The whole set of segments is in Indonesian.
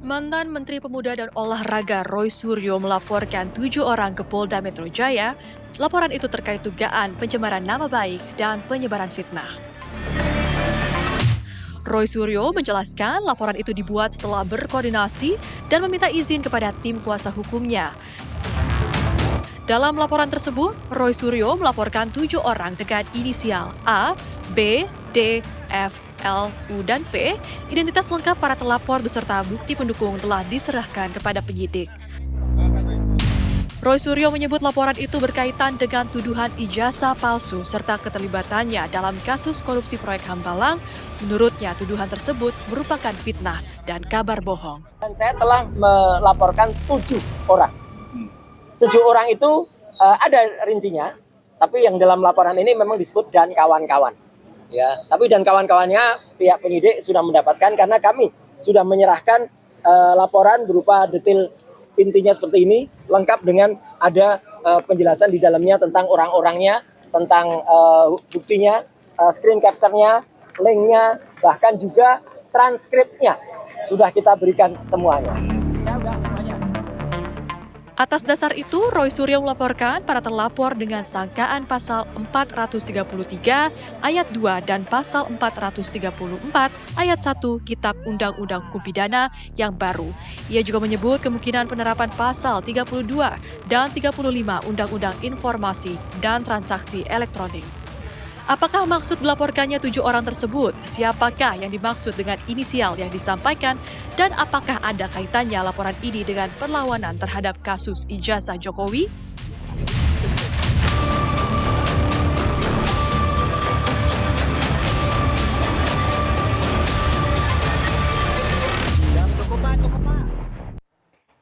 Mantan Menteri Pemuda dan Olahraga Roy Suryo melaporkan 7 orang ke Polda Metro Jaya. Laporan itu terkait dugaan pencemaran nama baik dan penyebaran fitnah. Roy Suryo menjelaskan laporan itu dibuat setelah berkoordinasi dan meminta izin kepada tim kuasa hukumnya. Dalam laporan tersebut, Roy Suryo melaporkan 7 orang dengan inisial A, B, D, F, L, U, dan V. Identitas lengkap para terlapor beserta bukti pendukung telah diserahkan kepada penyidik. Roy Suryo menyebut laporan itu berkaitan dengan tuduhan ijazah palsu serta keterlibatannya dalam kasus korupsi proyek Hambalang. Menurutnya, tuduhan tersebut merupakan fitnah dan kabar bohong. Dan saya telah melaporkan 7 orang. 7 orang itu ada rincinya, tapi yang dalam laporan ini memang disebut dan kawan-kawan. Ya, tapi dan kawan-kawannya pihak penyidik sudah mendapatkan karena kami sudah menyerahkan laporan berupa detail intinya seperti ini, lengkap dengan ada penjelasan di dalamnya tentang orang-orangnya, tentang buktinya, screen capture-nya, link-nya, bahkan juga transkripnya sudah kita berikan semuanya. Atas dasar itu, Roy Suryo melaporkan para terlapor dengan sangkaan pasal 433 ayat 2 dan pasal 434 ayat 1 Kitab Undang-Undang Hukum Pidana yang baru. Ia juga menyebut kemungkinan penerapan pasal 32 dan 35 Undang-Undang Informasi dan Transaksi Elektronik. Apakah maksud dilaporkannya 7 orang tersebut? Siapakah yang dimaksud dengan inisial yang disampaikan? Dan apakah ada kaitannya laporan ini dengan perlawanan terhadap kasus ijazah Jokowi?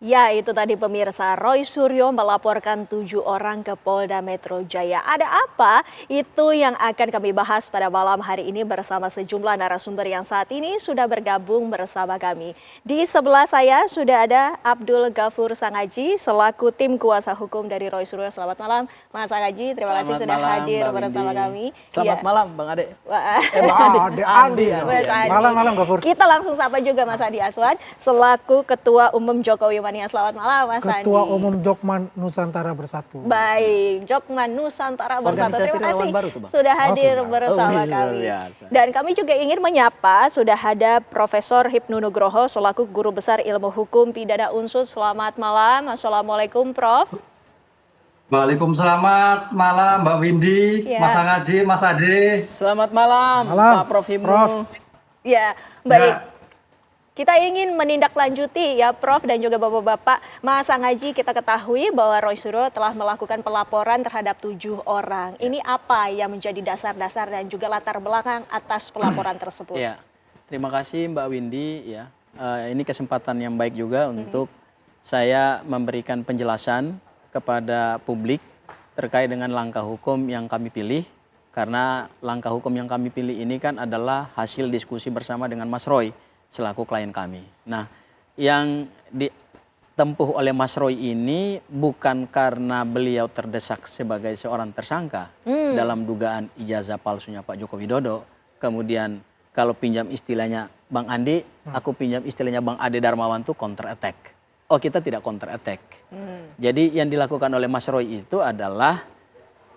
Ya, itu tadi pemirsa, Roy Suryo melaporkan 7 orang ke Polda Metro Jaya. Ada apa? Itu yang akan kami bahas pada malam hari ini bersama sejumlah narasumber yang saat ini sudah bergabung bersama kami. Di sebelah saya sudah ada Abdul Ghafur Sangaji selaku tim kuasa hukum dari Roy Suryo. Selamat malam Mas Sangaji, terima kasih sudah hadir bersama kami. Selamat malam Bang Ade. Andi. Malam Ghafur. Kita langsung sapa juga Mas Adi Aswan selaku Ketua Umum Jokowi Mania. Selamat malam Mas Andi. Ketua Umum Jokman Nusantara Bersatu. Baik, Jokman Nusantara Bersatu. Terima kasih baru tuh, Bang. sudah hadir bersama kami. Dan kami juga ingin menyapa sudah ada Profesor Hipnu Nugroho selaku Guru Besar Ilmu Hukum Pidana Unsur. Selamat malam. Assalamualaikum Prof. Waalaikumsalam malam Mbak Windy, Ya. Mas Sangaji, Mas Ade. Selamat malam, Pak Prof Hipnu. Ya, baik. Kita ingin menindaklanjuti ya Prof dan juga Bapak-Bapak. Mas Sangaji, kita ketahui bahwa Roy Suryo telah melakukan pelaporan terhadap 7 orang. Ini apa yang menjadi dasar-dasar dan juga latar belakang atas pelaporan tersebut? Ya, terima kasih Mbak Windy. Ya, ini kesempatan yang baik juga untuk saya memberikan penjelasan kepada publik terkait dengan langkah hukum yang kami pilih. Karena langkah hukum yang kami pilih ini kan adalah hasil diskusi bersama dengan Mas Roy selaku klien kami. Nah, yang ditempuh oleh Mas Roy ini bukan karena beliau terdesak sebagai seorang tersangka dalam dugaan ijazah palsunya Pak Joko Widodo. Kemudian kalau pinjam istilahnya Bang Andi, aku pinjam istilahnya Bang Ade Darmawan itu counter attack. Oh, kita tidak counter attack. Jadi yang dilakukan oleh Mas Roy itu adalah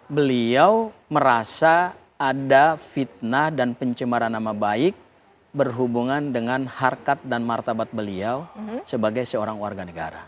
beliau merasa ada fitnah dan pencemaran nama baik berhubungan dengan harkat dan martabat beliau sebagai seorang warga negara.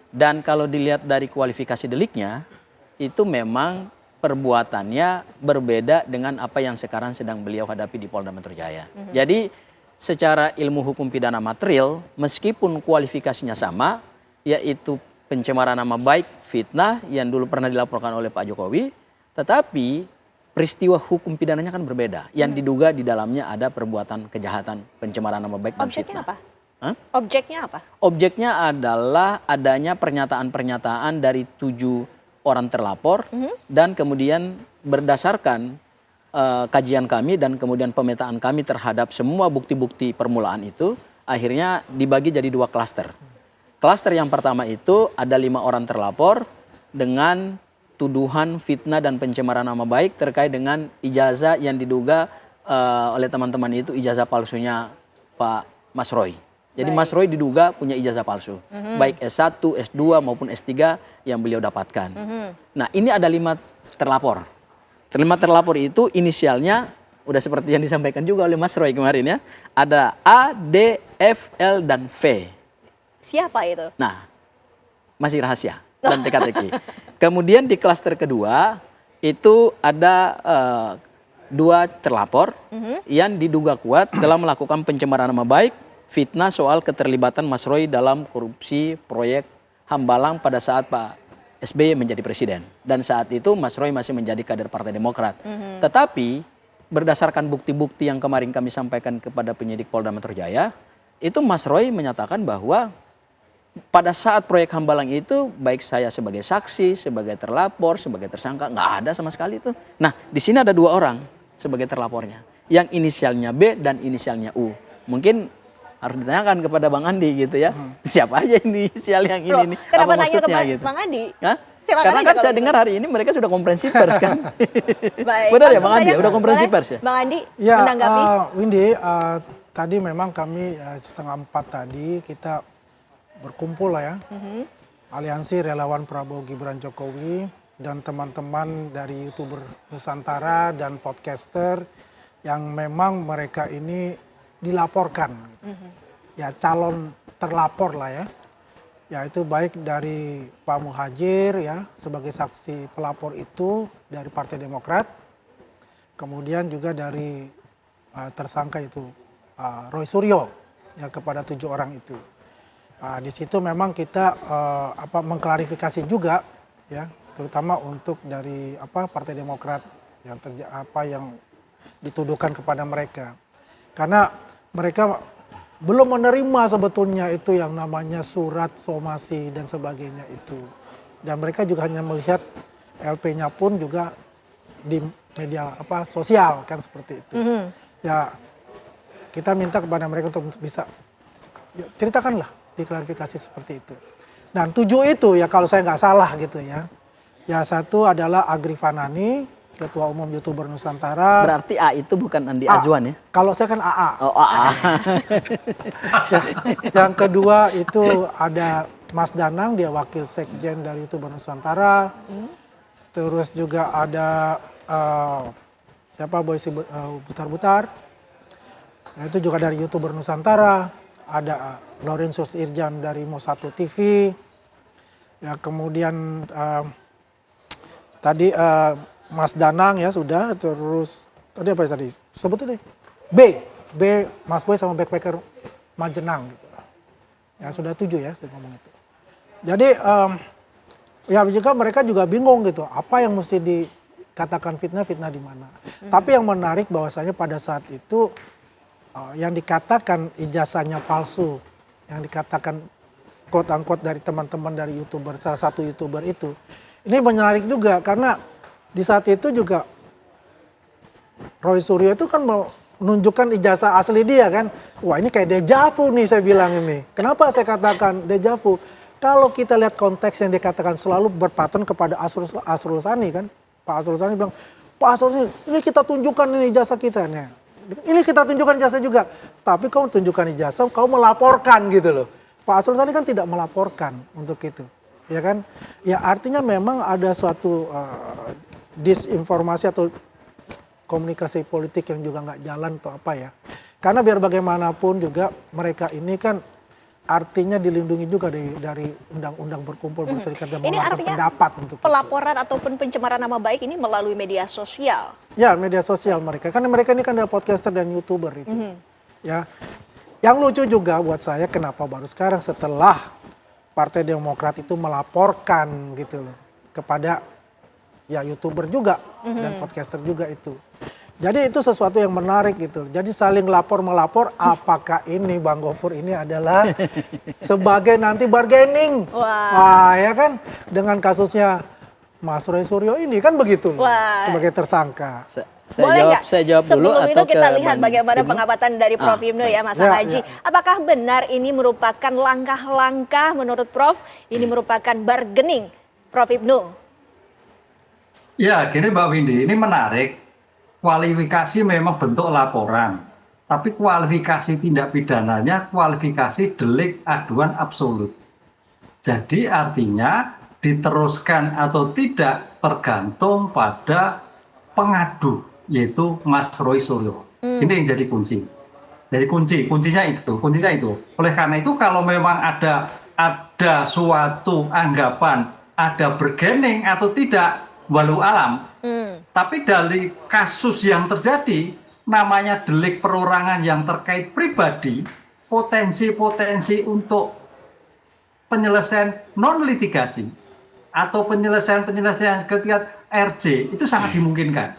Dan kalau dilihat dari kualifikasi deliknya, itu memang perbuatannya berbeda dengan apa yang sekarang sedang beliau hadapi di Polda Metro Jaya. Jadi secara ilmu hukum pidana material, meskipun kualifikasinya sama, yaitu pencemaran nama baik, fitnah yang dulu pernah dilaporkan oleh Pak Jokowi, tetapi peristiwa hukum pidananya kan berbeda. Yang diduga di dalamnya ada perbuatan kejahatan, pencemaran nama baik dan Objeknya fitnah. apa? Objeknya apa? Objeknya adalah adanya pernyataan-pernyataan dari 7 orang terlapor dan kemudian berdasarkan kajian kami dan kemudian pemetaan kami terhadap semua bukti-bukti permulaan itu akhirnya dibagi jadi 2 klaster. Klaster yang pertama itu ada 5 orang terlapor dengan tuduhan fitnah dan pencemaran nama baik terkait dengan ijazah yang diduga oleh teman-teman itu ijazah palsunya Pak Mas Roy. Jadi Mas Roy diduga punya ijazah palsu. Baik S1, S2 maupun S3 yang beliau dapatkan. Nah ini ada 5 terlapor. 5 terlapor itu inisialnya udah seperti yang disampaikan juga oleh Mas Roy kemarin ya. Ada A, D, F, L, dan V. Siapa itu? Nah masih rahasia dan teka-teki. Kemudian di klaster kedua itu ada 2 terlapor yang diduga kuat telah melakukan pencemaran nama baik, fitnah soal keterlibatan Mas Roy dalam korupsi proyek Hambalang pada saat Pak SBY menjadi presiden. Dan saat itu Mas Roy masih menjadi kader Partai Demokrat. Tetapi berdasarkan bukti-bukti yang kemarin kami sampaikan kepada penyidik Polda Metro Jaya, itu Mas Roy menyatakan bahwa pada saat proyek Hambalang itu baik saya sebagai saksi, sebagai terlapor, sebagai tersangka nggak ada sama sekali itu. Nah di sini ada 2 orang sebagai terlapornya, yang inisialnya B dan inisialnya U. Mungkin harus ditanyakan kepada Bang Andi gitu ya, siapa aja inisial yang ini nih, Kenapa apa nanya ke maksudnya gitu? Bang Andi? Hah? Silakan Karena aja kan kalau saya gitu. dengar hari ini mereka sudah konferensi pers kan. Baik, Benar ya langsung Bang Andi, saja. udah konferensi Boleh, pers ya? Bang Andi Ya, menanggapi. Windy, tadi memang kami 3:30 tadi kita berkumpul lah ya. Aliansi Relawan Prabowo Gibran Jokowi dan teman-teman dari YouTuber Nusantara dan podcaster yang memang mereka ini dilaporkan. Ya calon terlapor lah ya. Ya itu baik dari Pak Muhajir ya sebagai saksi pelapor itu dari Partai Demokrat. Kemudian juga dari tersangka itu Roy Suryo ya kepada 7 orang itu. Di situ memang kita mengklarifikasi juga ya terutama untuk dari Partai Demokrat yang dituduhkan kepada mereka. Karena mereka belum menerima sebetulnya itu yang namanya surat somasi dan sebagainya itu. Dan mereka juga hanya melihat LP-nya pun juga di media sosial kan seperti itu. Ya kita minta kepada mereka untuk bisa ya, ceritakanlah diklarifikasi seperti itu. Dan 7 itu ya kalau saya nggak salah gitu ya. Ya 1 adalah Agri Fanani, Ketua Umum YouTuber Nusantara. Berarti A itu bukan Andi Azwan ya? Kalau saya kan AA. Oh AA. Ya, yang kedua itu ada Mas Danang, dia wakil sekjen dari YouTuber Nusantara. Terus juga ada siapa Boysi Butar-Butar. Nah, itu juga dari YouTuber Nusantara. Ada Laurensius Irjan dari Mo1 TV. Ya kemudian tadi Mas Danang ya sudah, terus tadi apa tadi? Sebutnya deh. B Mas Boy sama backpacker Majenang gitu. Ya sudah 7 ya saya ngomong itu. Jadi ya juga mereka juga bingung gitu, apa yang mesti dikatakan fitnah di mana. Tapi yang menarik bahwasanya pada saat itu yang dikatakan ijazahnya palsu, yang dikatakan quote unquote dari teman-teman dari YouTuber, salah satu YouTuber itu. Ini menarik juga karena di saat itu juga Roy Suryo itu kan menunjukkan ijazah asli dia kan. Wah ini kayak dejavu nih saya bilang ini. Kenapa saya katakan dejavu? Kalau kita lihat konteks yang dikatakan selalu berpattern kepada Asrul Sani kan. Pak Asrul Sani bilang, Pak Asrul Sani ini kita tunjukkan ini ijazah kita nih. Ini kita tunjukkan ijazah juga. Tapi kamu tunjukkan ijazah, kamu melaporkan gitu loh. Pak Asrul Sani kan tidak melaporkan untuk itu. Ya kan? Ya artinya memang ada suatu disinformasi atau komunikasi politik yang juga nggak jalan atau apa ya. Karena biar bagaimanapun juga mereka ini kan artinya dilindungi juga dari undang-undang berkumpul berserikat dan Ini mengeluarkan artinya pendapat untuk pelaporan ataupun pencemaran nama baik ini melalui media sosial. ya media sosial mereka. Karena mereka ini kan adalah podcaster dan YouTuber itu. Ya. Yang lucu juga buat saya kenapa baru sekarang setelah Partai Demokrat itu melaporkan gitu loh kepada ya YouTuber juga dan podcaster juga itu. Jadi itu sesuatu yang menarik gitu. Jadi saling lapor-melapor apakah ini Bang Gofur ini adalah sebagai nanti bargaining. Wah ya kan dengan kasusnya Mas Roy Suryo ini kan begitu loh sebagai tersangka. Saya jawab dulu Sebelum atau itu kita ke lihat Bang pengamatan Ibnu? pengamatan dari Prof. Ibnu ya Mas Haji. Apakah benar ini merupakan langkah-langkah menurut Prof ini merupakan bargaining Prof. Ibnu? Ya, gini Mbak Windy, ini menarik. Kualifikasi memang bentuk laporan. tapi kualifikasi tindak pidananya kualifikasi delik aduan absolut. Jadi artinya diteruskan atau tidak tergantung pada pengadu, yaitu Mas Roy Suryo. Ini yang jadi kunci. Jadi kuncinya itu. Oleh karena itu kalau memang ada suatu anggapan, ada bergening atau tidak, walau alam. Tapi dari kasus yang terjadi, namanya delik perorangan yang terkait pribadi, potensi-potensi untuk penyelesaian non litigasi atau penyelesaian ketika RJ itu sangat dimungkinkan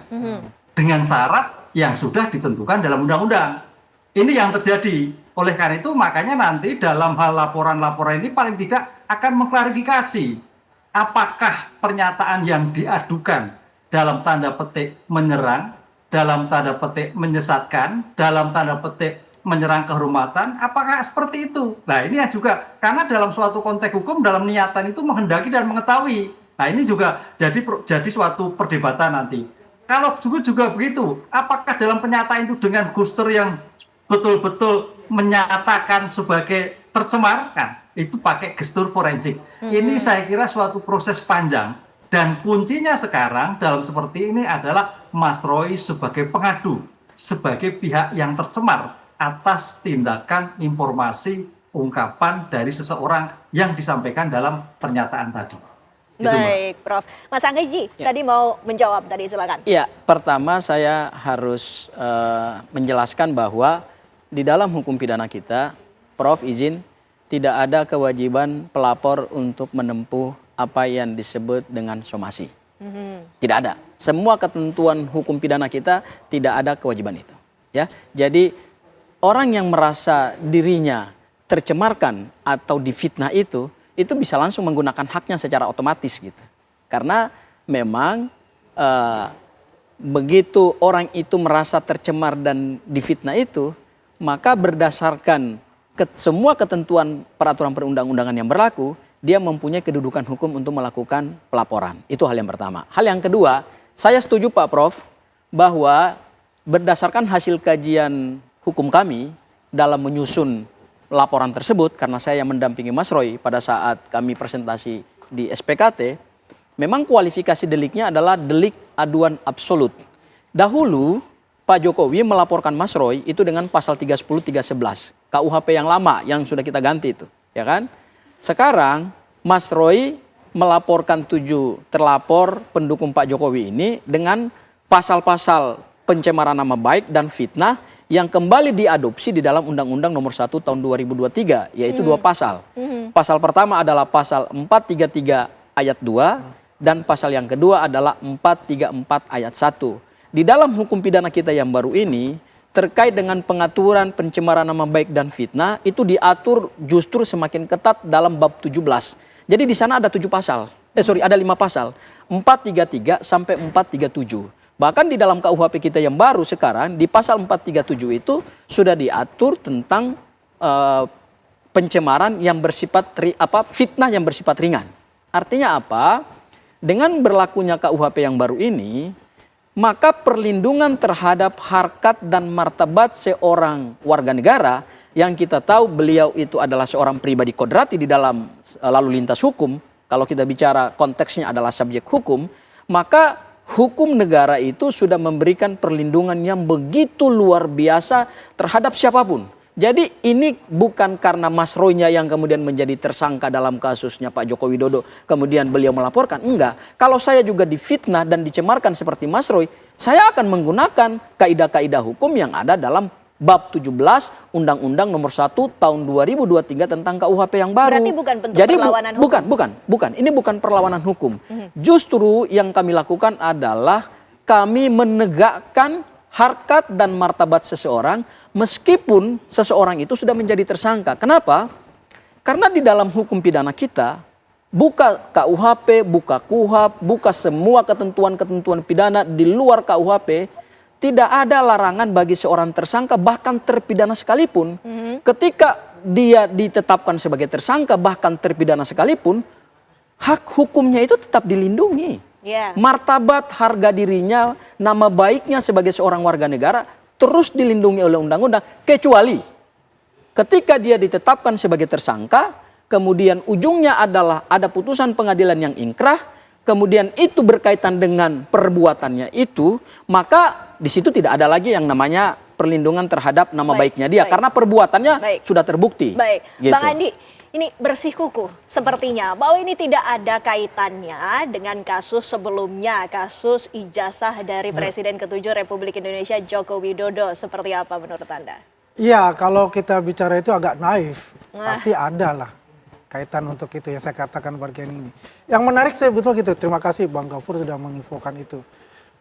dengan syarat yang sudah ditentukan dalam undang-undang. Ini yang terjadi. Oleh karena itu makanya nanti dalam hal laporan-laporan ini paling tidak akan mengklarifikasi apakah pernyataan yang diadukan dalam tanda petik menyerang, dalam tanda petik menyesatkan, dalam tanda petik menyerang kehormatan, apakah seperti itu? Nah ini juga, karena dalam suatu konteks hukum, dalam niatan itu menghendaki dan mengetahui. Nah ini juga jadi suatu perdebatan nanti. Kalau juga begitu, apakah dalam pernyataan itu dengan gestur yang betul-betul menyatakan sebagai tercemar, kan? Itu pakai gestur forensik. Ini saya kira suatu proses panjang. Dan kuncinya sekarang dalam seperti ini adalah Mas Roy sebagai pengadu, sebagai pihak yang tercemar atas tindakan informasi ungkapan dari seseorang yang disampaikan dalam pernyataan tadi. Baik, Prof. Mas Anggeji, tadi mau menjawab tadi, silakan. Ya, pertama saya harus menjelaskan bahwa di dalam hukum pidana kita, Prof izin, tidak ada kewajiban pelapor untuk menempuh apa yang disebut dengan somasi. Tidak ada. Semua ketentuan hukum pidana kita tidak ada kewajiban itu. Ya, jadi orang yang merasa dirinya tercemarkan atau difitnah itu bisa langsung menggunakan haknya secara otomatis gitu. Karena memang begitu orang itu merasa tercemar dan difitnah itu, maka berdasarkan semua ketentuan peraturan perundang-undangan yang berlaku, dia mempunyai kedudukan hukum untuk melakukan pelaporan. Itu hal yang pertama. Hal yang kedua, saya setuju Pak Prof bahwa berdasarkan hasil kajian hukum kami dalam menyusun laporan tersebut, karena saya yang mendampingi Mas Roy pada saat kami presentasi di SPKT, memang kualifikasi deliknya adalah delik aduan absolut. Dahulu Pak Jokowi melaporkan Mas Roy itu dengan pasal 310, 311 KUHP yang lama yang sudah kita ganti itu, ya kan? Sekarang Mas Roy melaporkan 7 terlapor pendukung Pak Jokowi ini dengan pasal-pasal pencemaran nama baik dan fitnah yang kembali diadopsi di dalam Undang-Undang Nomor 1 Tahun 2023, yaitu 2 pasal. Pasal pertama adalah pasal 433 ayat 2 dan pasal yang kedua adalah 434 ayat 1. Di dalam hukum pidana kita yang baru ini, terkait dengan pengaturan pencemaran nama baik dan fitnah, itu diatur justru semakin ketat dalam bab 17. Jadi di sana ada 7 pasal. Ada 5 pasal. 433 sampai 437. Bahkan di dalam KUHP kita yang baru sekarang, di pasal 437 itu sudah diatur tentang pencemaran yang bersifat fitnah yang bersifat ringan. Artinya apa? Dengan berlakunya KUHP yang baru ini, maka perlindungan terhadap harkat dan martabat seorang warga negara yang kita tahu beliau itu adalah seorang pribadi kodrati di dalam lalu lintas hukum, kalau kita bicara konteksnya adalah subjek hukum, maka hukum negara itu sudah memberikan perlindungan yang begitu luar biasa terhadap siapapun. Jadi ini bukan karena Mas Roy-nya yang kemudian menjadi tersangka dalam kasusnya Pak Joko Widodo, kemudian beliau melaporkan. Enggak, kalau saya juga difitnah dan dicemarkan seperti Mas Roy, saya akan menggunakan kaidah-kaidah hukum yang ada dalam bab 17 Undang-Undang Nomor 1 Tahun 2023 tentang KUHP yang baru. Berarti bukan bentuk perlawanan hukum? Bukan. Ini bukan perlawanan hukum. Justru yang kami lakukan adalah kami menegakkan harkat dan martabat seseorang meskipun seseorang itu sudah menjadi tersangka. Kenapa? Karena di dalam hukum pidana kita, buka KUHP, buka KUHAP, buka semua ketentuan-ketentuan pidana di luar KUHP, tidak ada larangan bagi seorang tersangka bahkan terpidana sekalipun. Ketika dia ditetapkan sebagai tersangka bahkan terpidana sekalipun, hak hukumnya itu tetap dilindungi. Martabat, harga dirinya, nama baiknya sebagai seorang warga negara terus dilindungi oleh undang-undang, kecuali ketika dia ditetapkan sebagai tersangka, kemudian ujungnya adalah ada putusan pengadilan yang ingkrah, kemudian itu berkaitan dengan perbuatannya itu, maka di situ tidak ada lagi yang namanya perlindungan terhadap nama baiknya dia, karena perbuatannya sudah terbukti. Baik, gitu. Bang Andi, ini bersikukuh sepertinya bahwa ini tidak ada kaitannya dengan kasus sebelumnya, kasus ijazah dari Presiden ke-7 Republik Indonesia Joko Widodo. Seperti apa menurut Anda? Iya, kalau kita bicara itu agak naif, pasti ada lah kaitan untuk itu yang saya katakan bagian ini. Yang menarik saya betul gitu, terima kasih Bang Gafur sudah menginfokan itu.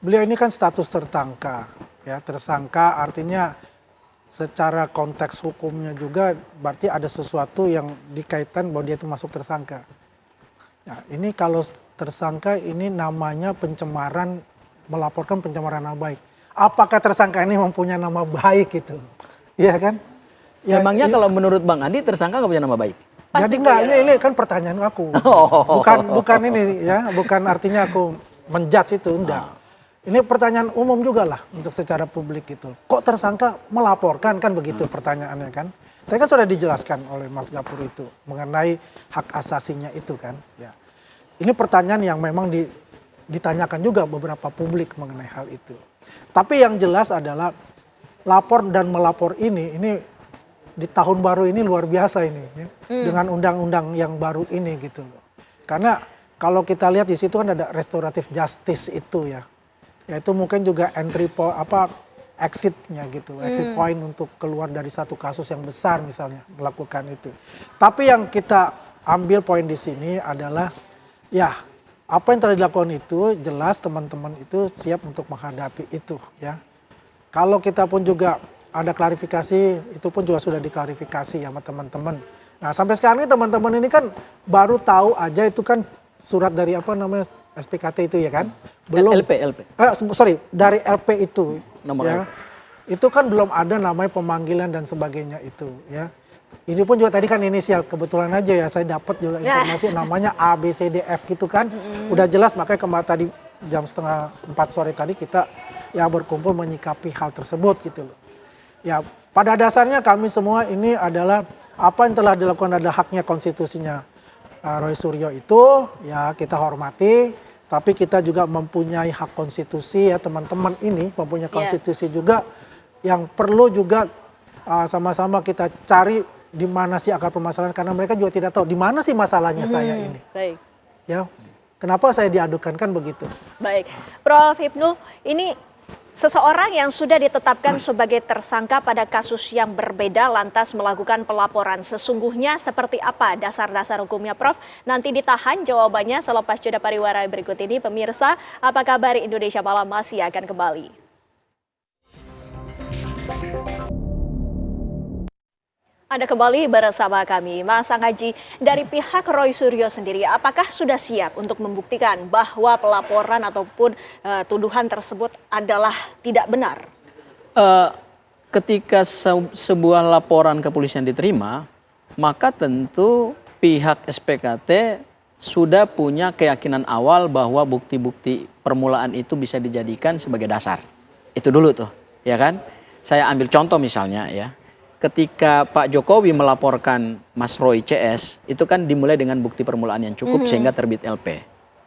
Beliau ini kan status tersangka, ya tersangka artinya secara konteks hukumnya juga berarti ada sesuatu yang dikaitkan bahwa dia itu masuk tersangka. Nah, ini kalau tersangka ini namanya pencemaran, melaporkan pencemaran nama baik. Apakah tersangka ini mempunyai nama baik itu? Iya kan? Ya, Memangnya kalau menurut Bang Andi tersangka nggak punya nama baik? Jadi enggak, ini kan pertanyaan aku. Bukan ini ya, bukan artinya aku menjudge itu, enggak. Ini pertanyaan umum juga lah untuk secara publik gitu. Kok tersangka melaporkan kan begitu pertanyaannya kan? Tadi kan sudah dijelaskan oleh Mas Gafur itu mengenai hak asasinya itu kan. Ya. Ini pertanyaan yang memang ditanyakan juga beberapa publik mengenai hal itu. Tapi yang jelas adalah lapor dan melapor ini di tahun baru ini luar biasa ini ya. Dengan undang-undang yang baru ini gitu. Karena kalau kita lihat di situ kan ada restoratif justice itu ya. Yaitu mungkin juga exitnya gitu, exit point untuk keluar dari satu kasus yang besar misalnya melakukan itu. Tapi yang kita ambil poin di sini adalah ya apa yang telah dilakukan itu jelas teman-teman itu siap untuk menghadapi itu ya. Kalau kita pun juga ada klarifikasi, itu pun juga sudah diklarifikasi sama teman-teman. Nah sampai sekarang ini teman-teman ini kan baru tahu aja itu kan surat dari apa namanya SPKT itu ya kan? Belum. LP. Dari LP itu. Nomor ya. Itu kan belum ada namanya pemanggilan dan sebagainya itu ya. Ini pun juga tadi kan inisial, kebetulan aja ya saya dapat juga informasi namanya ABCDF gitu kan. Udah jelas makanya kemarin tadi jam 3:30 sore tadi kita ya berkumpul menyikapi hal tersebut gitu loh. Ya pada dasarnya kami semua ini adalah apa yang telah dilakukan adalah haknya konstitusinya Roy Suryo itu ya kita hormati, tapi kita juga mempunyai hak konstitusi ya teman-teman ini mempunyai konstitusi juga yang perlu juga sama-sama kita cari di mana sih akar permasalahan karena mereka juga tidak tahu di mana sih masalahnya saya ini. Baik. Ya. Kenapa saya diadukan kan begitu. Baik. Prof. Hipnu, ini seseorang yang sudah ditetapkan sebagai tersangka pada kasus yang berbeda lantas melakukan pelaporan. Sesungguhnya seperti apa dasar-dasar hukumnya, Prof? Nanti ditahan jawabannya selepas jeda pariwara berikut ini. Pemirsa, apa kabar Indonesia Malam masih akan kembali. Anda kembali bersama kami, Mas Anghaji. Dari pihak Roy Suryo sendiri, apakah sudah siap untuk membuktikan bahwa pelaporan ataupun tuduhan tersebut adalah tidak benar? Ketika sebuah laporan kepolisian diterima, maka tentu pihak SPKT sudah punya keyakinan awal bahwa bukti-bukti permulaan itu bisa dijadikan sebagai dasar. Itu dulu tuh, ya kan? Saya ambil contoh misalnya ya. Ketika Pak Jokowi melaporkan Mas Roy CS, itu kan dimulai dengan bukti permulaan yang cukup sehingga terbit LP.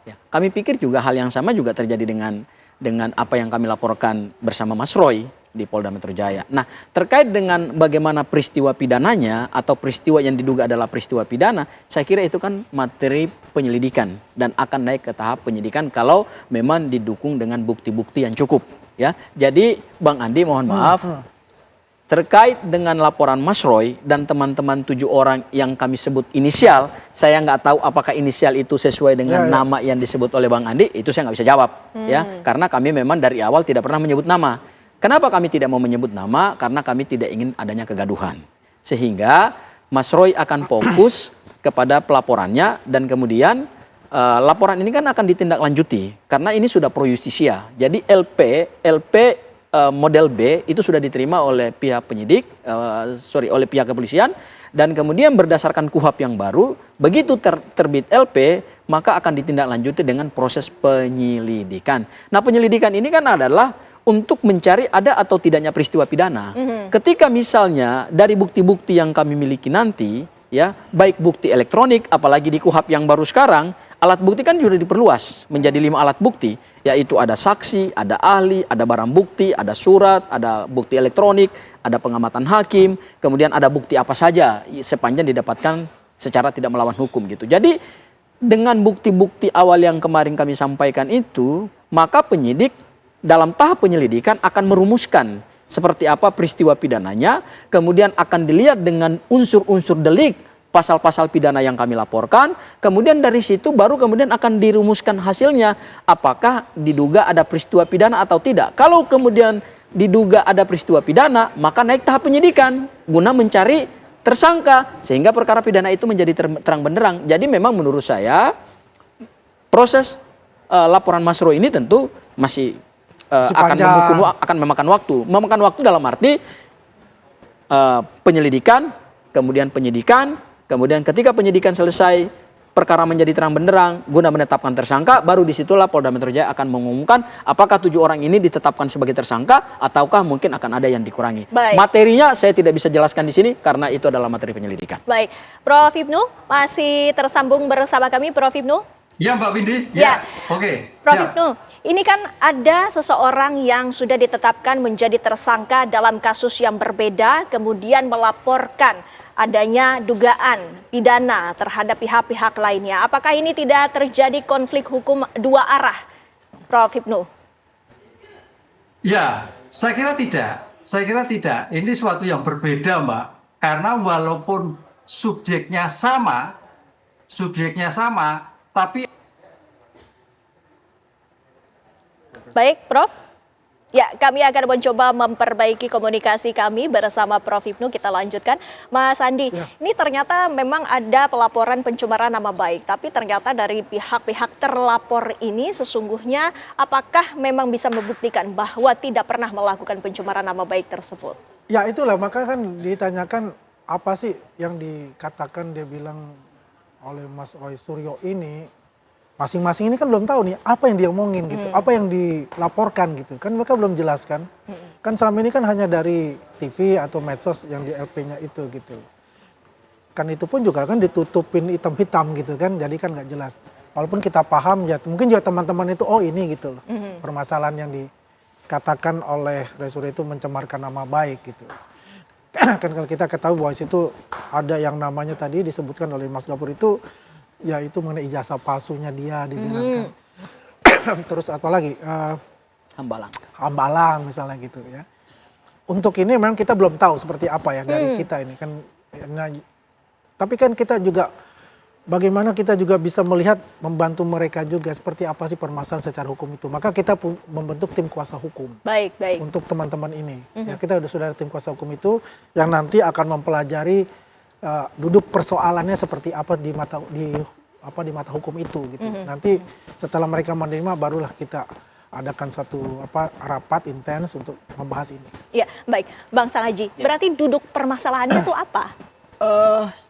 Ya, kami pikir juga hal yang sama juga terjadi dengan apa yang kami laporkan bersama Mas Roy di Polda Metro Jaya. Nah, terkait dengan bagaimana peristiwa pidananya atau peristiwa yang diduga adalah peristiwa pidana, saya kira itu kan materi penyelidikan dan akan naik ke tahap penyidikan kalau memang didukung dengan bukti-bukti yang cukup. Ya, jadi Bang Andi mohon maaf. Terkait dengan laporan Mas Roy dan teman-teman 7 orang yang kami sebut inisial, saya nggak tahu apakah inisial itu sesuai dengan nama yang disebut oleh Bang Andi, itu saya nggak bisa jawab. Ya, karena kami memang dari awal tidak pernah menyebut nama. Kenapa kami tidak mau menyebut nama? Karena kami tidak ingin adanya kegaduhan. Sehingga Mas Roy akan fokus kepada pelaporannya dan kemudian laporan ini kan akan ditindaklanjuti. Karena ini sudah pro justisia. Jadi LP model B itu sudah diterima oleh pihak penyidik, oleh pihak kepolisian, dan kemudian berdasarkan KUHP yang baru, begitu terbit LP, maka akan ditindaklanjuti dengan proses penyelidikan. Nah, penyelidikan ini kan adalah untuk mencari ada atau tidaknya peristiwa pidana. Ketika misalnya dari bukti-bukti yang kami miliki nanti, ya, baik bukti elektronik, apalagi di KUHP yang baru sekarang, alat bukti kan juga diperluas menjadi 5 alat bukti, yaitu ada saksi, ada ahli, ada barang bukti, ada surat, ada bukti elektronik, ada pengamatan hakim, kemudian ada bukti apa saja sepanjang didapatkan secara tidak melawan hukum gitu. Jadi dengan bukti-bukti awal yang kemarin kami sampaikan itu, maka penyidik dalam tahap penyelidikan akan merumuskan seperti apa peristiwa pidananya, kemudian akan dilihat dengan unsur-unsur delik, pasal-pasal pidana yang kami laporkan, kemudian dari situ baru kemudian akan dirumuskan hasilnya, apakah diduga ada peristiwa pidana atau tidak. Kalau kemudian diduga ada peristiwa pidana, maka naik tahap penyidikan guna mencari tersangka, sehingga perkara pidana itu menjadi terang benderang. Jadi memang menurut saya proses laporan Mas Roy ini tentu masih akan memakan waktu. Memakan waktu dalam arti penyelidikan, kemudian penyidikan, kemudian ketika penyidikan selesai, perkara menjadi terang benderang, guna menetapkan tersangka, baru disitulah Polda Metro Jaya akan mengumumkan apakah 7 orang ini ditetapkan sebagai tersangka, ataukah mungkin akan ada yang dikurangi. Baik. Materinya saya tidak bisa jelaskan di sini, karena itu adalah materi penyelidikan. Baik, Prof. Ibnu masih tersambung bersama kami, Prof. Ibnu. Ya Mbak Windy, Ya. Oke, Prof. siap. Ibnu, ini kan ada seseorang yang sudah ditetapkan menjadi tersangka dalam kasus yang berbeda, kemudian melaporkan adanya dugaan pidana terhadap pihak-pihak lainnya. Apakah ini tidak terjadi konflik hukum 2 arah, Prof. Ibnu? Ya, saya kira tidak. Saya kira tidak. Ini suatu yang berbeda, Mbak. Karena walaupun subjeknya sama, tapi Baik, Prof. Ya, kami akan mencoba memperbaiki komunikasi kami bersama Prof. Ibnu. Kita lanjutkan. Mas Andi, ini ternyata memang ada pelaporan pencemaran nama baik. Tapi ternyata dari pihak-pihak terlapor ini sesungguhnya apakah memang bisa membuktikan bahwa tidak pernah melakukan pencemaran nama baik tersebut? Ya itulah, maka kan ditanyakan apa sih yang dikatakan dia bilang oleh Mas Roy Suryo ini. Masing-masing ini kan belum tahu nih apa yang dia omongin gitu, apa yang dilaporkan gitu. Kan mereka belum jelaskan. Kan selama ini kan hanya dari TV atau medsos yang di LP-nya itu gitu. Kan itu pun juga kan ditutupin hitam-hitam gitu kan, jadi kan nggak jelas. Walaupun kita paham ya, mungkin juga teman-teman itu oh ini gitu loh. Permasalahan yang dikatakan oleh Roy Suryo itu mencemarkan nama baik gitu. Kan kalau kita ketahui bahwa situ ada yang namanya tadi disebutkan oleh Mas Gafur itu, ya itu mengenai ijazah palsunya dia dibilang kan. Terus apa lagi? Hambalang misalnya gitu ya. Untuk ini memang kita belum tahu seperti apa ya dari kita ini kan. Nah, tapi kan kita juga bagaimana kita juga bisa melihat membantu mereka juga seperti apa sih permasalahan secara hukum itu. Maka kita membentuk tim kuasa hukum. Baik. Untuk teman-teman ini. Ya, kita sudah ada tim kuasa hukum itu yang nanti akan mempelajari duduk persoalannya seperti apa di mata hukum itu gitu. Nanti setelah mereka menerima barulah kita adakan suatu rapat intens untuk membahas ini. Iya, baik. Bang Sangaji, berarti duduk permasalahannya itu apa?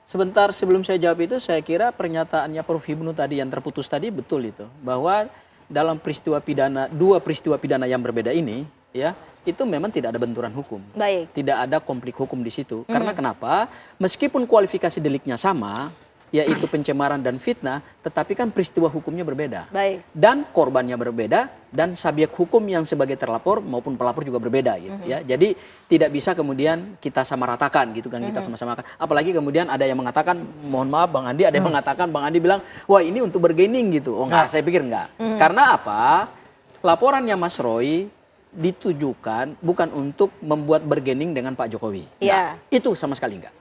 Sebentar sebelum saya jawab itu, saya kira pernyataannya Prof. Ibnu tadi yang terputus tadi betul itu, bahwa dalam peristiwa pidana, 2 peristiwa pidana yang berbeda ini, ya, itu memang tidak ada benturan hukum. Baik. Tidak ada konflik hukum di situ. Karena kenapa? Meskipun kualifikasi deliknya sama, yaitu pencemaran dan fitnah, tetapi kan peristiwa hukumnya berbeda. Baik. Dan korbannya berbeda, dan subjek hukum yang sebagai terlapor maupun pelapor juga berbeda gitu ya. Jadi tidak bisa kemudian kita samaratakan gitu kan, kita sama-samakan. Apalagi kemudian ada yang mengatakan, mohon maaf Bang Andi, ada yang mengatakan Bang Andi bilang, wah ini untuk bergaining gitu. Oh enggak, saya pikir enggak. Karena apa? Laporannya Mas Roy ditujukan bukan untuk membuat bergening dengan Pak Jokowi. Iya. Itu sama sekali enggak.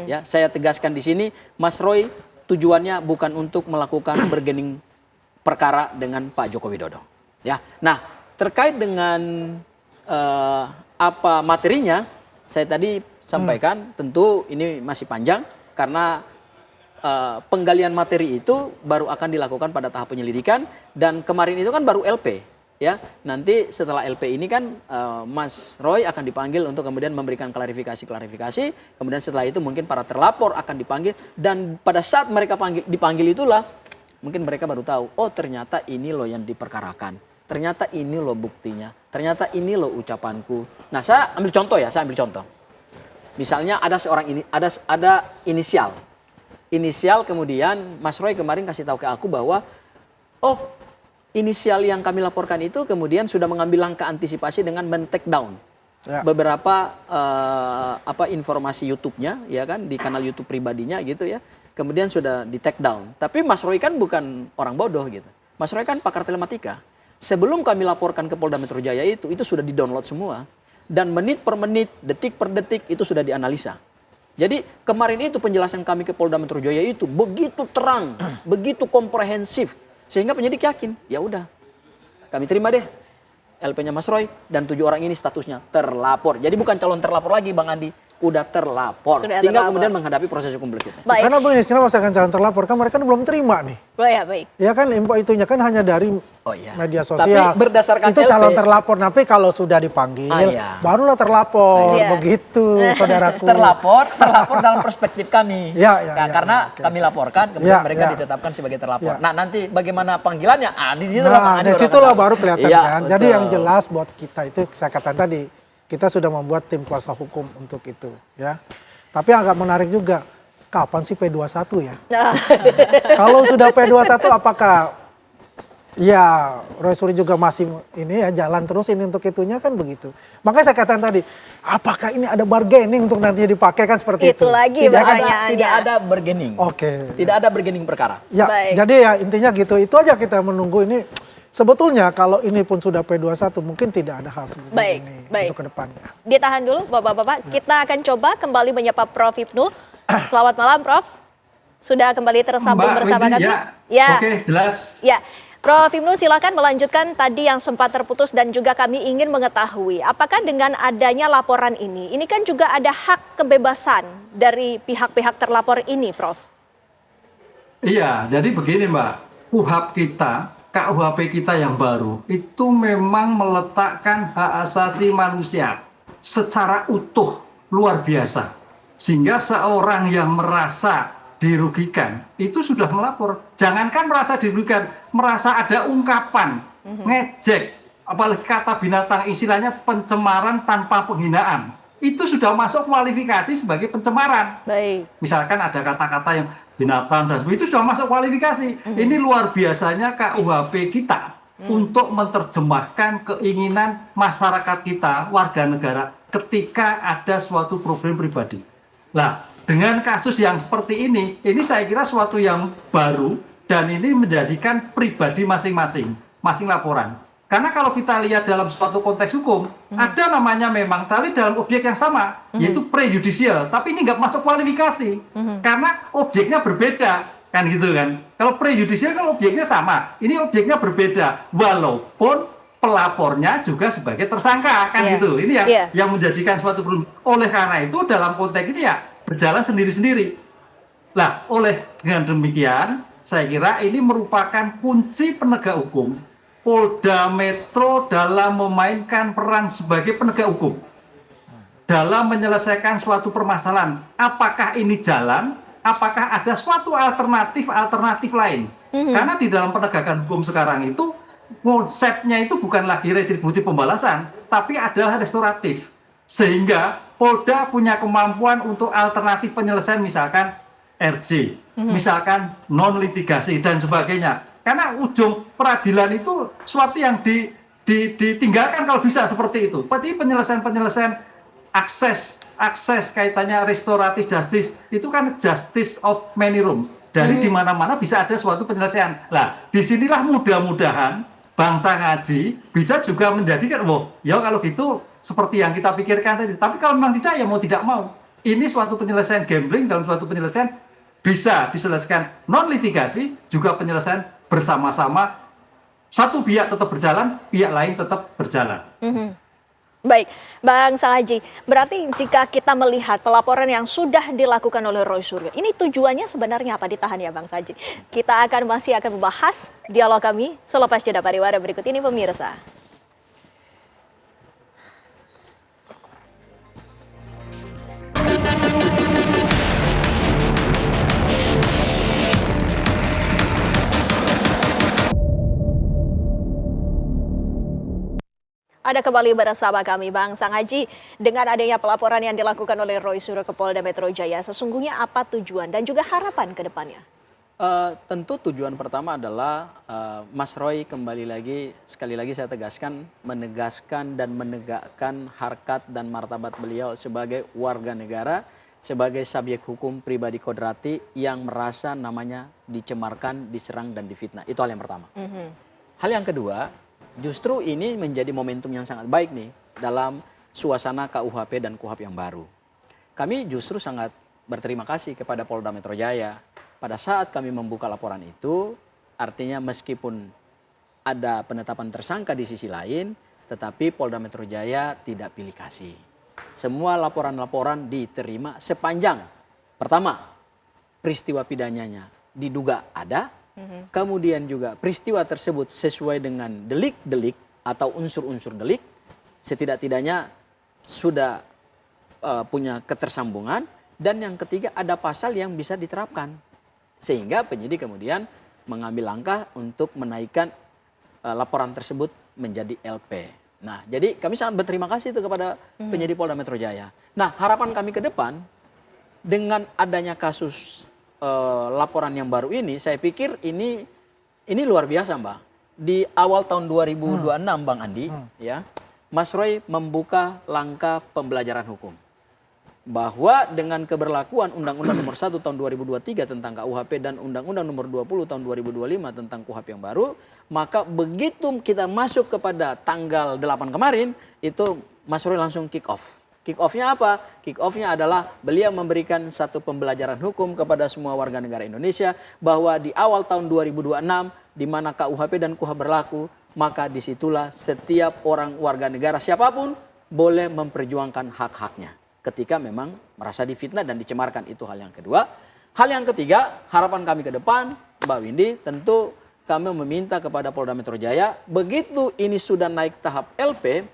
Ya, saya tegaskan di sini, Mas Roy tujuannya bukan untuk melakukan bergening perkara dengan Pak Joko Widodo. Ya. Nah, terkait dengan apa materinya, saya tadi sampaikan tentu ini masih panjang karena penggalian materi itu baru akan dilakukan pada tahap penyelidikan, dan kemarin itu kan baru LP. Ya, nanti setelah LP ini kan Mas Roy akan dipanggil untuk kemudian memberikan klarifikasi. Kemudian setelah itu mungkin para terlapor akan dipanggil, dan pada saat mereka dipanggil itulah mungkin mereka baru tahu, oh ternyata ini loh yang diperkarakan. ternyata ini loh buktinya, ternyata ini loh ucapanku. Nah, saya ambil contoh ya, saya ambil contoh. Misalnya ada seorang ini, ada inisial kemudian Mas Roy kemarin kasih tahu ke aku bahwa oh, inisial yang kami laporkan itu kemudian sudah mengambil langkah antisipasi dengan men-take down beberapa informasi YouTube-nya, ya kan, di kanal YouTube pribadinya gitu ya. Kemudian sudah di take down. Tapi Mas Roy kan bukan orang bodoh gitu. Mas Roy kan pakar telematika. Sebelum kami laporkan ke Polda Metro Jaya itu sudah di-download semua. Dan menit per menit, detik per detik itu sudah dianalisa. Jadi kemarin itu penjelasan kami ke Polda Metro Jaya itu begitu terang, begitu komprehensif. Sehingga penyidik yakin, ya udah kami terima deh LP-nya Mas Roy dan 7 orang ini statusnya terlapor. Jadi bukan calon terlapor lagi Bang Andi. Udah terlapor. Tinggal terlapor. kemudian menghadapi proses hukum berikutnya. Baik. Karena begini, kenapa saya akan calon terlapor? Kan mereka belum terima nih. Oh ya, baik. Ya kan info itunya kan hanya dari media sosial. Tapi berdasarkan itu LP, calon terlapor. Tapi kalau sudah dipanggil, barulah terlapor. Iya. Begitu, saudaraku. terlapor dalam perspektif kami. Karena kami laporkan, kemudian mereka ditetapkan sebagai terlapor. Nah, nanti bagaimana panggilannya? Di situlah baru kelihatan kan. Betul. Jadi yang jelas buat kita itu saya katakan tadi, kita sudah membuat tim kuasa hukum untuk itu, ya. Tapi agak menarik juga, kapan sih P21 ya? Kalau sudah P21 apakah ya Roy Suryo juga masih ini ya jalan terus ini untuk itunya kan begitu. Makanya saya katakan tadi, apakah ini ada bargaining untuk nantinya dipakai kan seperti itu? Itu lagi tidak ada bargaining. Oke. Tidak ada bargaining perkara. Ya, Baik. jadi ya intinya gitu. Itu aja kita menunggu ini. Sebetulnya kalau ini pun sudah P21 mungkin tidak ada hal seperti ini untuk kedepannya. Ditahan dulu Bapak-Bapak, kita akan coba kembali menyapa Prof. Ibnu. Selamat malam Prof. Sudah kembali tersambung bersama kami? Ya. Oke, jelas. Ya, Prof. Ibnu silakan melanjutkan tadi yang sempat terputus dan juga kami ingin mengetahui apakah dengan adanya laporan ini kan juga ada hak kebebasan dari pihak-pihak terlapor ini Prof. Iya, jadi begini Mbak, KUHP kita yang baru itu memang meletakkan hak asasi manusia secara utuh luar biasa. Sehingga seorang yang merasa dirugikan itu sudah melapor. Jangankan merasa dirugikan, merasa ada ungkapan, ngejek, apalagi kata binatang istilahnya pencemaran tanpa penghinaan. Itu sudah masuk kualifikasi sebagai pencemaran. Baik. Misalkan ada kata-kata yang binatang dan sebagainya, itu sudah masuk kualifikasi. Ini luar biasanya KUHP kita untuk menerjemahkan keinginan masyarakat kita, warga negara, ketika ada suatu problem pribadi. Nah, dengan kasus yang seperti ini saya kira suatu yang baru dan ini menjadikan pribadi masing-masing laporan. Karena kalau kita lihat dalam suatu konteks hukum, ada namanya memang tali dalam objek yang sama, yaitu prejudicial, tapi ini nggak masuk kualifikasi, karena objeknya berbeda, kan gitu kan. Kalau prejudicial kan objeknya sama, ini objeknya berbeda, walaupun pelapornya juga sebagai tersangka, kan gitu. Ini yang menjadikan suatu problem. Oleh karena itu dalam konteks ini ya berjalan sendiri-sendiri. Nah, dengan demikian, saya kira ini merupakan kunci penegak hukum. Polda Metro dalam memainkan peran sebagai penegak hukum dalam menyelesaikan suatu permasalahan. Apakah ini jalan? Apakah ada suatu alternatif lain? Karena di dalam penegakan hukum sekarang itu konsepnya itu bukan lagi retributif pembalasan, tapi adalah restoratif. Sehingga Polda punya kemampuan untuk alternatif penyelesaian, misalkan RJ, misalkan non litigasi dan sebagainya. Karena ujung peradilan itu suatu yang ditinggalkan kalau bisa seperti itu. Berarti penyelesaian akses kaitannya restoratif justice itu kan justice of many room. Dari di mana-mana bisa ada suatu penyelesaian. Nah, disinilah mudah-mudahan bangsa ngaji bisa juga menjadikan, ya kalau gitu seperti yang kita pikirkan tadi. Tapi kalau memang tidak, ya mau tidak mau. Ini suatu penyelesaian gambling dalam suatu penyelesaian bisa diselesaikan non litigasi, juga penyelesaian bersama-sama, satu pihak tetap berjalan, pihak lain tetap berjalan. Baik, Bang Sahaji, berarti jika kita melihat pelaporan yang sudah dilakukan oleh Roy Suryo, ini tujuannya sebenarnya apa? Ditahan ya Bang Sahaji. Kita masih akan membahas dialog kami selepas jeda pariwara berikut ini pemirsa. Ada kembali bersama kami Bang Sang Haji. Dengan adanya pelaporan yang dilakukan oleh Roy Suryo ke Polda Metro Jaya, sesungguhnya apa tujuan dan juga harapan ke depannya? Tentu tujuan pertama adalah Mas Roy sekali lagi saya tegaskan, menegaskan dan menegakkan harkat dan martabat beliau sebagai warga negara, sebagai subjek hukum pribadi kodrati yang merasa namanya dicemarkan, diserang dan difitnah. Itu hal yang pertama. Hal yang kedua, justru ini menjadi momentum yang sangat baik nih dalam suasana KUHP dan KUHAP yang baru. Kami justru sangat berterima kasih kepada Polda Metro Jaya. Pada saat kami membuka laporan itu, artinya meskipun ada penetapan tersangka di sisi lain, tetapi Polda Metro Jaya tidak pilih kasih. Semua laporan-laporan diterima sepanjang, pertama, peristiwa pidananya diduga ada, kemudian juga peristiwa tersebut sesuai dengan delik-delik atau unsur-unsur delik, setidak-tidaknya sudah punya ketersambungan, dan yang ketiga ada pasal yang bisa diterapkan. Sehingga penyidik kemudian mengambil langkah untuk menaikkan laporan tersebut menjadi LP. Nah, jadi kami sangat berterima kasih itu kepada penyidik Polda Metro Jaya. Nah, harapan kami ke depan dengan adanya kasus laporan yang baru ini, saya pikir ini luar biasa, Mbak. Di awal tahun 2026, Bang Andi, ya, Mas Roy membuka langkah pembelajaran hukum. Bahwa dengan keberlakuan Undang-Undang Nomor 1 Tahun 2023 tentang KUHP dan Undang-Undang Nomor 20 Tahun 2025 tentang KUHP yang baru, maka begitu kita masuk kepada tanggal 8 kemarin, itu Mas Roy langsung kick off. Kick off-nya apa? Kick off-nya adalah beliau memberikan satu pembelajaran hukum kepada semua warga negara Indonesia bahwa di awal tahun 2026 di mana KUHP dan KUHP berlaku, maka disitulah setiap orang warga negara siapapun boleh memperjuangkan hak-haknya. Ketika memang merasa difitnah dan dicemarkan, itu hal yang kedua. Hal yang ketiga, harapan kami ke depan, Mbak Windy, tentu kami meminta kepada Polda Metro Jaya, begitu ini sudah naik tahap LP,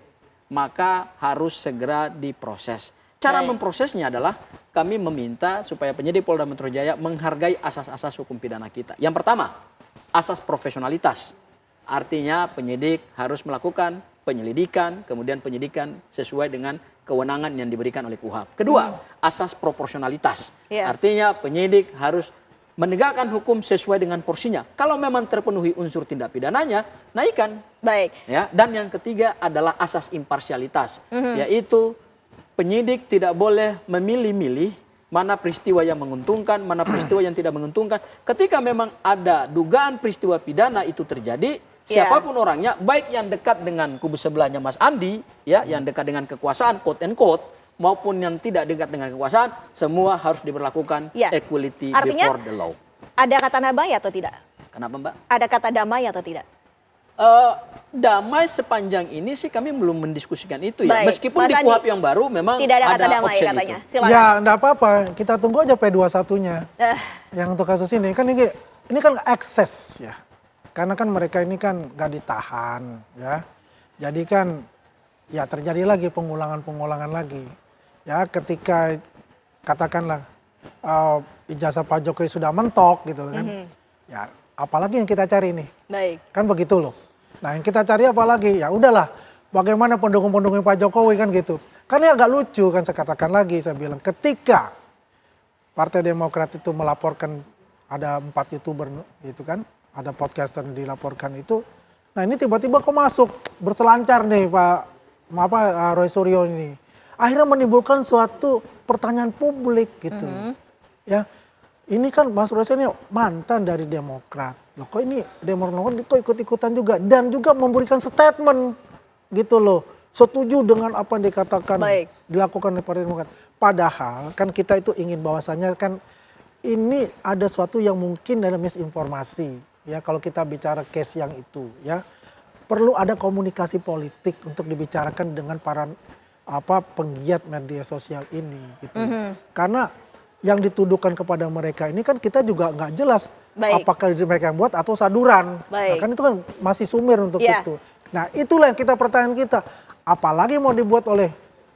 maka harus segera diproses. Cara memprosesnya adalah kami meminta supaya penyidik Polda Metro Jaya menghargai asas-asas hukum pidana kita. Yang pertama, asas profesionalitas. Artinya penyidik harus melakukan penyelidikan, kemudian penyidikan sesuai dengan kewenangan yang diberikan oleh KUHP. Kedua, asas proporsionalitas. Artinya penyidik harus menegakkan hukum sesuai dengan porsinya. Kalau memang terpenuhi unsur tindak pidananya, naikkan. Baik. Ya, dan yang ketiga adalah asas imparsialitas, yaitu penyidik tidak boleh memilih-milih mana peristiwa yang menguntungkan, mana peristiwa yang tidak menguntungkan. Ketika memang ada dugaan peristiwa pidana itu terjadi, siapapun orangnya, baik yang dekat dengan kubu sebelahnya Mas Andi, ya, yang dekat dengan kekuasaan, quote and quote, maupun yang tidak dekat dengan kekuasaan, semua harus diberlakukan equality before the law. Ada kata damai atau tidak? Kenapa, Mbak? Ada kata damai atau tidak? Damai sepanjang ini sih kami belum mendiskusikan itu ya. Baik. Meskipun Mas di Andi, KUHP yang baru memang tidak ada kata ada damai option katanya. itu. Silakan. Ya, enggak apa-apa. Kita tunggu aja P21-nya. Yang untuk kasus ini kan kan ekses ya. Karena kan mereka ini kan nggak ditahan ya. Jadi kan ya terjadi lagi pengulangan lagi. Ya ketika katakanlah ijazah Pak Jokowi sudah mentok gitu kan. Ya apalagi yang kita cari nih. Baik. Kan begitu loh. Nah yang kita cari apa lagi? Ya udahlah, bagaimana pendukung-pendukung Pak Jokowi kan gitu. Karena agak lucu kan saya katakan lagi, saya bilang ketika Partai Demokrat itu melaporkan ada 4 YouTuber itu kan, ada podcaster yang dilaporkan itu. Nah ini tiba-tiba kok masuk berselancar nih Roy Suryo ini. Akhirnya menimbulkan suatu pertanyaan publik gitu. Ya. Ini kan Mas Roy ini mantan dari Demokrat. Loh kok ini Demokrat kok ikut-ikutan juga. Dan juga memberikan statement gitu loh. Setuju dengan apa yang dikatakan dilakukan oleh Partai Demokrat. Padahal kan kita itu ingin bahwasannya kan ini ada suatu yang mungkin ada misinformasi. Ya kalau kita bicara case yang itu ya. Perlu ada komunikasi politik untuk dibicarakan dengan para penggiat media sosial ini gitu. Karena yang dituduhkan kepada mereka ini kan kita juga nggak jelas apakah mereka yang buat atau saduran. Nah, kan itu kan masih sumir untuk itu. Nah itulah yang kita pertanyaan kita. Apalagi mau dibuat oleh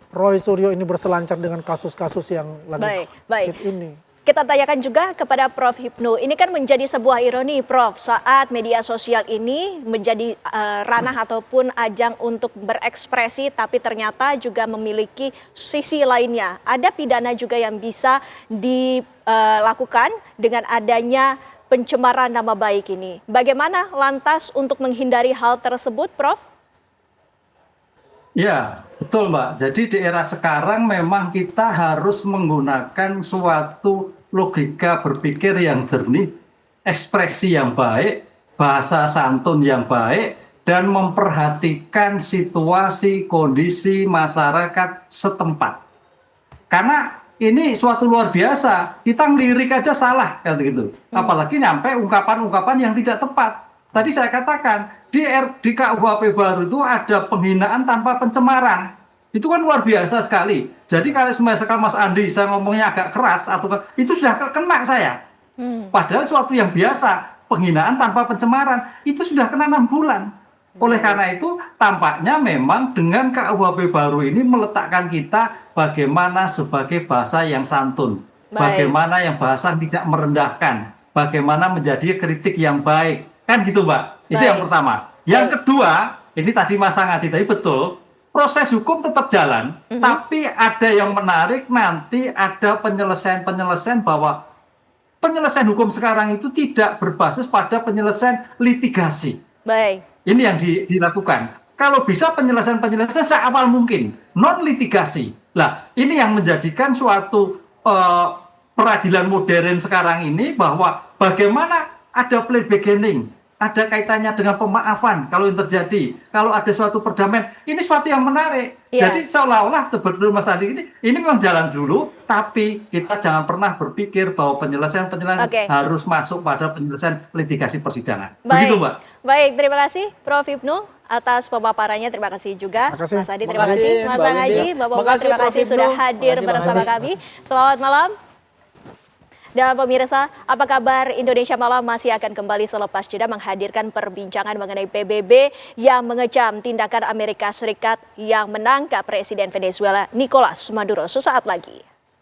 Roy Suryo ini berselancar dengan kasus-kasus yang lagi hit ini. Kita tanyakan juga kepada Prof. Hipnu. Ini kan menjadi sebuah ironi, Prof, saat media sosial ini menjadi ranah ataupun ajang untuk berekspresi, tapi ternyata juga memiliki sisi lainnya. Ada pidana juga yang bisa dilakukan dengan adanya pencemaran nama baik ini. Bagaimana lantas untuk menghindari hal tersebut, Prof? Ya, betul Mbak. Jadi di era sekarang memang kita harus menggunakan suatu logika berpikir yang jernih, ekspresi yang baik, bahasa santun yang baik, dan memperhatikan situasi, kondisi masyarakat setempat. Karena ini suatu luar biasa, kita ngelirik aja salah, kayak gitu. Apalagi nyampe ungkapan-ungkapan yang tidak tepat. Tadi saya katakan, di KUHP baru itu ada penghinaan tanpa pencemaran. Itu kan luar biasa sekali. Jadi kalau misalkan Mas Andi, saya ngomongnya agak keras, atau itu sudah kena saya. Padahal suatu yang biasa, penghinaan tanpa pencemaran, itu sudah kena 6 bulan. Oleh karena itu, tampaknya memang dengan KUHP baru ini meletakkan kita bagaimana sebagai bahasa yang santun. Bagaimana yang bahasa tidak merendahkan. Bagaimana menjadi kritik yang baik. Kan gitu Mbak, itu yang pertama. Yang kedua, ini tadi Mas Angadi tadi betul, proses hukum tetap jalan, tapi ada yang menarik nanti ada penyelesaian-penyelesaian bahwa penyelesaian hukum sekarang itu tidak berbasis pada penyelesaian litigasi. Baik. Ini yang dilakukan. Kalau bisa penyelesaian-penyelesaian seawal mungkin, non litigasi. Lah, ini yang menjadikan suatu peradilan modern sekarang ini bahwa bagaimana ada plea beginning, ada kaitannya dengan pemaafan kalau yang terjadi, kalau ada suatu perdamaian, ini suatu yang menarik. Jadi seolah-olah betul Mas Andi ini memang jalan dulu, tapi kita jangan pernah berpikir bahwa penyelesaian-penyelesaian harus masuk pada penyelesaian litigasi persidangan. Begitu Mbak. Baik, terima kasih Prof. Hipnu atas pemaparannya. Terima kasih juga Mas Adi, terima kasih Mas Angadi, Bapak-bapak terima kasih sudah hadir bersama kami. Selamat malam. Dan pemirsa, apa kabar Indonesia Malam masih akan kembali selepas jeda menghadirkan perbincangan mengenai PBB yang mengecam tindakan Amerika Serikat yang menangkap Presiden Venezuela Nicolas Maduro sesaat lagi.